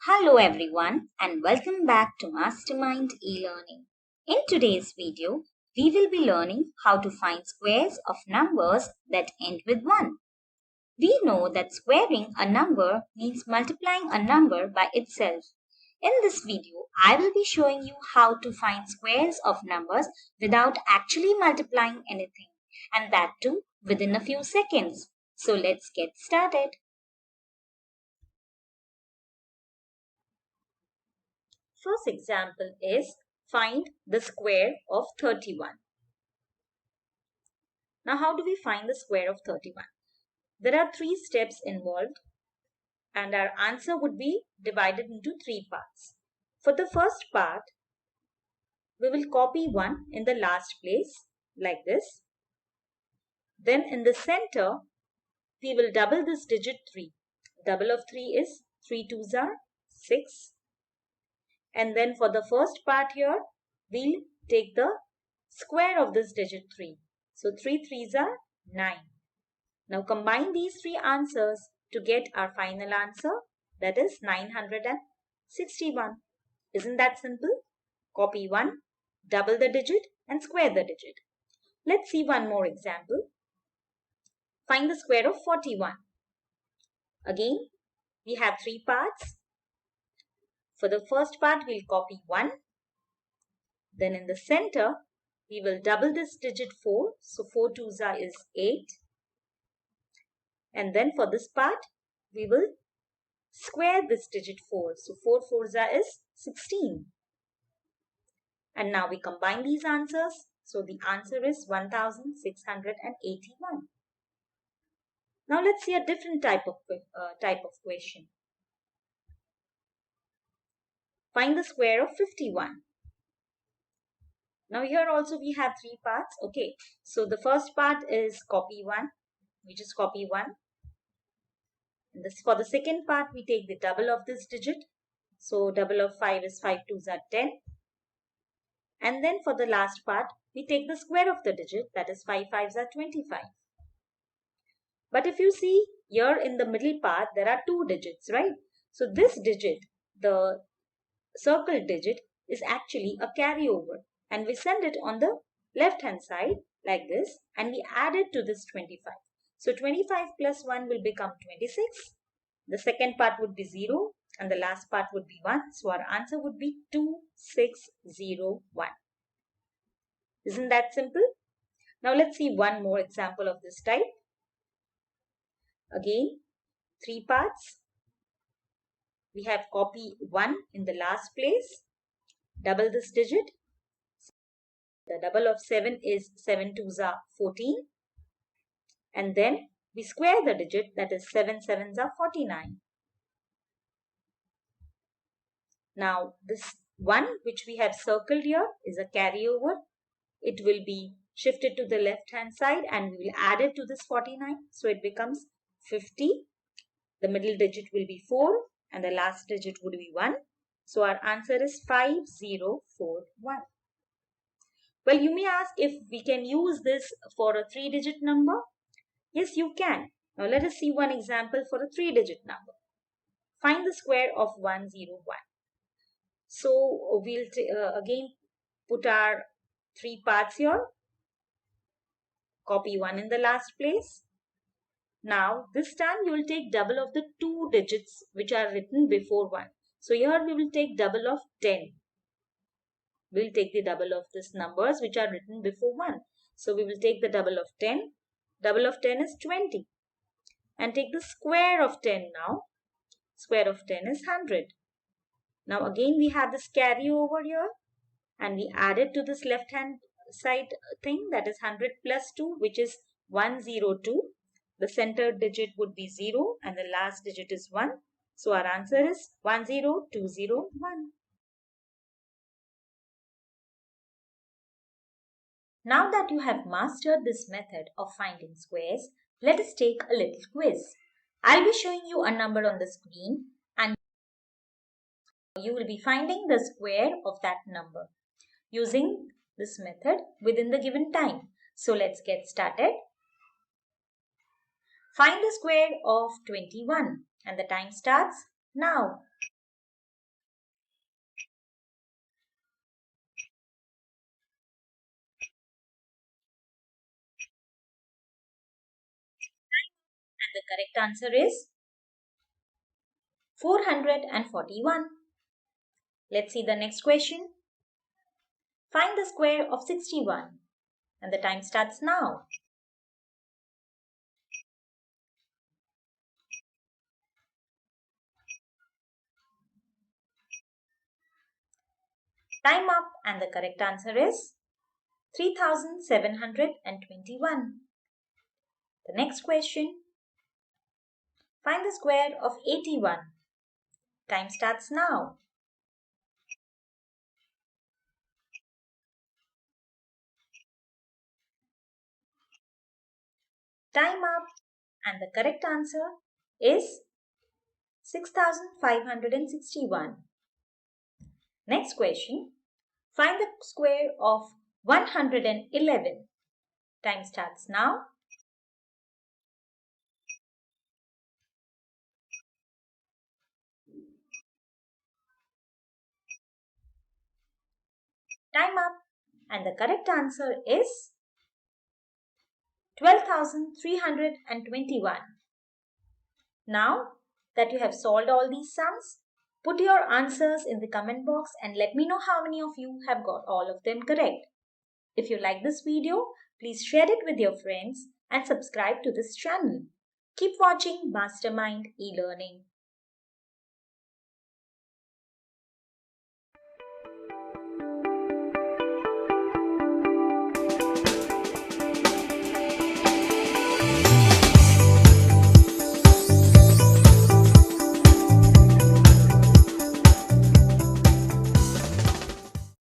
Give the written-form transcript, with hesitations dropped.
Hello everyone and welcome back to Mastermind e-learning. In today's video, we will be learning how to find squares of numbers that end with 1. We know that squaring a number means multiplying a number by itself. In this video, I will be showing you how to find squares of numbers without actually multiplying anything, and that too within a few seconds. So let's get started. First example is find the square of 31. Now how do we find the square of 31? There are 3 steps involved and our answer would be divided into 3 parts. For the first part, we will copy 1 in the last place like this. Then in the center, we will double this digit 3. Double of 3 is 3 2s are 6. And then for the first part here, we'll take the square of this digit 3. So 3 3s are 9. Now combine these 3 answers to get our final answer, that is 961. Isn't that simple? Copy 1, double the digit and square the digit. Let's see one more example. Find the square of 41. Again, we have 3 parts. For the first part, we'll copy 1. Then in the center, we will double this digit 4. So 4 2s are is 8. And then for this part, we will square this digit 4. So 4 4s are is 16. And now we combine these answers. So the answer is 1681. Now let's see a different type of question. Find the square of 51. Now here also we have 3 parts. Okay, so the first part is copy 1. We just copy 1. And this, for the second part, we take the double of this digit. So double of 5 is 5 2s are 10. And then for the last part, we take the square of the digit, that is 5 5s are 25. But if you see here in the middle part, there are 2 digits, right? So this digit, the circle digit, is actually a carryover. And we send it on the left hand side like this, and we add it to this 25. So 25 plus 1 will become 26. The second part would be 0 and the last part would be 1. So our answer would be 2601. Isn't that simple? Now let's see one more example of this type. Again, 3 parts. We have copy 1 in the last place. Double this digit. The double of 7 is 7 2s are 14. And then we square the digit, that is 7 7s are 49. Now this 1 which we have circled here is a carryover. It will be shifted to the left hand side and we will add it to this 49. So it becomes 50. The middle digit will be 4 and the last digit would be 1. So our answer is 5041. Well, you may ask if we can use this for a 3-digit number. Yes, you can. Now let us see one example for a 3-digit number. Find the square of 101. So we'll again put our 3 parts here. Copy 1 in the last place. Now this time you will take double of the 2 digits which are written before 1. So here we will take double of 10. We'll take the double of these numbers which are written before 1. So we will take the double of 10. Double of 10 is 20. And take the square of 10 now. Square of 10 is 100. Now again we have this carryover here. And we add it to this left hand side thing, that is 100 plus 2, which is 102. The center digit would be 0 and the last digit is 1. So our answer is 10201. Now that you have mastered this method of finding squares, let us take a little quiz. I'll be showing you a number on the screen and you will be finding the square of that number using this method within the given time. So let's get started. Find the square of 21 and the time starts now. And the correct answer is 441. Let's see the next question. Find the square of 61 and the time starts now. Time up and the correct answer is 3721. The next question. Find the square of 81. Time starts now. Time up and the correct answer is 6561. Next question. Find the square of 111. Time starts now. Time up and the correct answer is 12,321. Now that you have solved all these sums, put your answers in the comment box and let me know how many of you have got all of them correct. If you like this video, please share it with your friends and subscribe to this channel. Keep watching Mastermind e-learning.